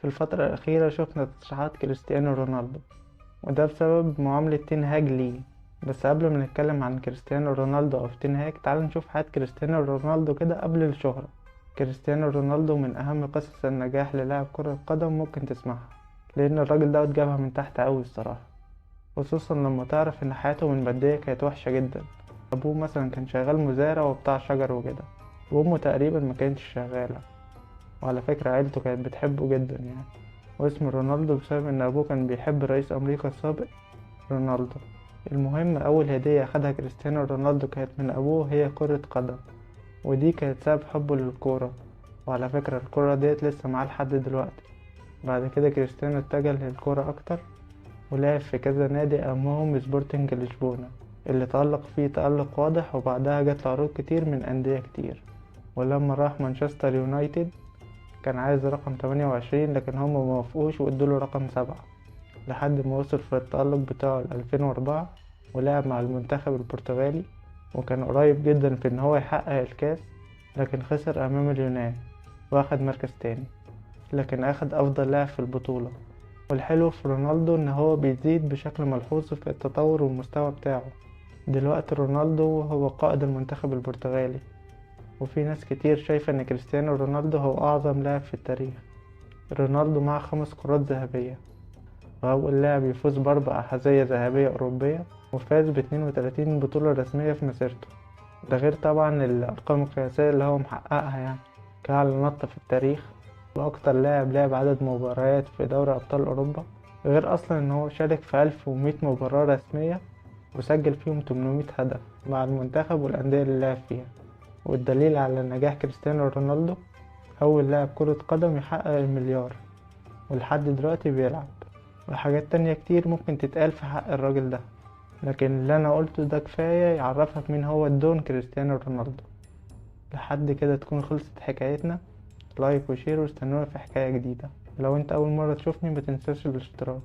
في الفترة الأخيرة شفنا تصريحات كريستيانو رونالدو، وده بسبب معاملة تين هاج ليه. بس قبل ما نتكلم عن كريستيانو رونالدو أو تين هاج، تعال نشوف حياة كريستيانو رونالدو كده قبل الشهرة. كريستيانو رونالدو من أهم قصص النجاح للاعب كرة قدم ممكن تسمعها، لأن الراجل ده جابها من تحت أوي الصراحة، خصوصا لما تعرف إن حياته من المادية كانت وحشة جدا. أبوه مثلا كان شغال مزارع وبتاع شجر وكده، وأمه تقريبا ما كانتش شغالة. وعلى فكرة عيلته كانت بتحبه جدا يعني، واسمه رونالدو بسبب ان ابوه كان بيحب رئيس امريكا السابق رونالدو. المهم اول هدية اخدها كريستيانو رونالدو كانت من ابوه هي كرة قدم، ودي كانت سبب حبه للكورة. وعلى فكرة الكرة ديت لسه معاه لحد دلوقتي. بعد كده كريستيانو اتجه للكورة اكتر، ولعب في كذا نادي اهمهم سبورتنج لشبونة اللي تألق فيه تألق واضح، وبعدها جات له عروض كتير من أندية كتير. ولما راح مانشستر يونايتد كان عايز رقم 28، لكن هم موافقوش وادوله رقم 7، لحد ما وصل في التألق بتاعه 2004 ولعب مع المنتخب البرتغالي، وكان قريب جدا في ان هو يحقق الكاس، لكن خسر امام اليونان واخد مركز تاني، لكن اخد افضل لاعب في البطولة. والحلو في رونالدو ان هو بيزيد بشكل ملحوظ في التطور والمستوى بتاعه. دلوقتي رونالدو هو قائد المنتخب البرتغالي، وفي ناس كتير شايفة ان كريستيانو رونالدو هو اعظم لاعب في التاريخ. رونالدو معاه 5 كرات ذهبية، وأول لاعب يفوز ب4 أحذية ذهبية أوروبية، وفاز ب32 بطولة رسمية في مسيرته. ده غير طبعا الأرقام القياسية اللي هو محققها يعني، كأعلى نط في التاريخ، وأكتر لاعب لعب عدد مباريات في دوري أبطال أوروبا، غير أصلا إن هو شارك في 1100 مباراة رسمية وسجل فيهم 800 هدف مع المنتخب والأندية اللي لعب فيها. والدليل على نجاح كريستيانو رونالدو، أول لاعب كرة قدم يحقق المليار ولحد دلوقتي بيلعب. وحاجات تانية كتير ممكن تتقال في حق الراجل ده، لكن اللي أنا قلته ده كفاية يعرفك مين هو الدون كريستيانو رونالدو. لحد كده تكون خلصت حكايتنا. لايك وشير واستنونا في حكاية جديدة. لو انت أول مرة تشوفني متنساش الاشتراك.